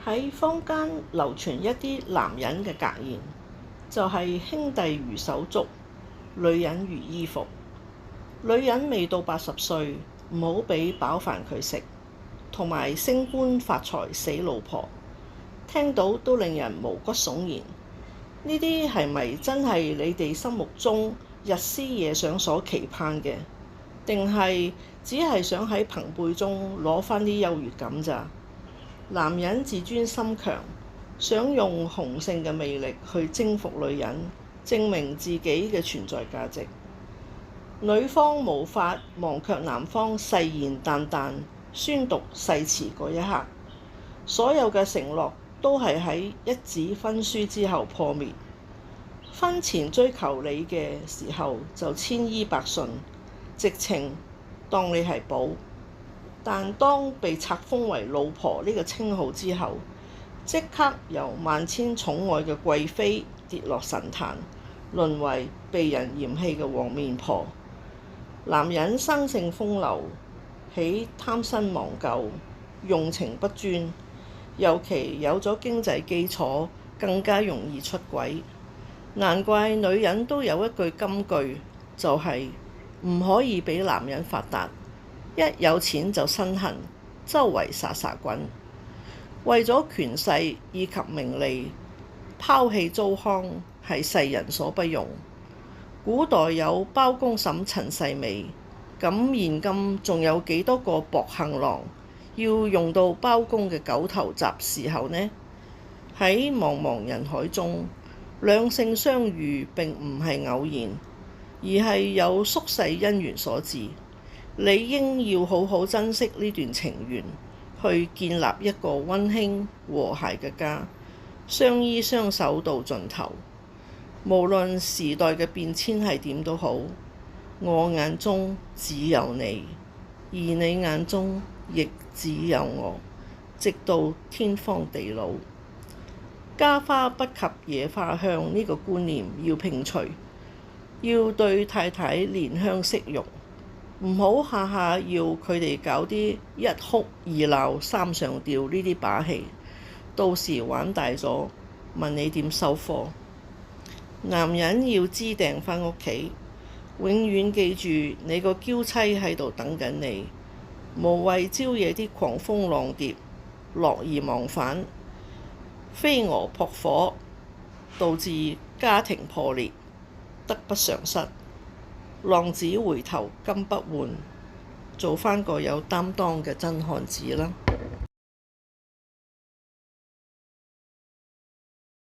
喺坊間流傳一啲男人嘅格言，就係兄弟如手足，女人如衣服。女人未到80歲，唔好俾飽飯佢食，同埋升官發財死老婆，聽到都令人毛骨悚然。呢啲係咪真係你哋心目中日思夜想所期盼嘅？定係只係想喺朋輩中攞返啲優越感咋？男人自尊心強，想用雄性嘅魅力去征服女人，證明自己嘅存在價值。女方無法忘卻男方誓言旦旦宣讀誓詞嗰一刻，所有嘅承諾都係喺一紙婚書之後破滅。婚前追求你嘅時候就千依百順，直情當你係寶。但當被冊封為老婆呢個稱號之後，即刻由萬千寵愛嘅貴妃跌落神壇，淪為被人嫌棄嘅黃面婆。男人生性風流，喜貪新忘舊，用情不專，尤其有咗經濟基礎，更加容易出軌。難怪女人都有一句金句，就係唔可以俾男人發達，一有錢就身痕，周圍撒撒滾。為咗權勢以及名利，拋棄糟糠係世人所不容。古代有包公審陳世美，咁現今仲有幾多個薄幸郎要用到包公嘅狗頭鍘伺候呢？喺茫茫人海中，兩性相遇並唔係偶然，而係有宿世姻緣所致。理應要好好珍惜呢段情緣，去建立一個溫馨和諧嘅家，相依相守到盡頭。無論時代嘅變遷係點都好，我眼中只有你，而你眼中亦只有我，直到天荒地老。家花不及野花香呢個觀念要摒除，要對太太憐香惜玉。唔好下下要佢哋搞啲一哭二鬧三上吊呢啲把戲，到時玩大咗，問你點收科。男人要知訂返屋企，永遠記住你個嬌妻喺度等緊你，無謂招惹啲狂蜂浪蝶，樂而忘返，飛蛾撲火，導致家庭破裂，得不償失。浪子回頭金不換，做返個有擔當嘅真漢子啦！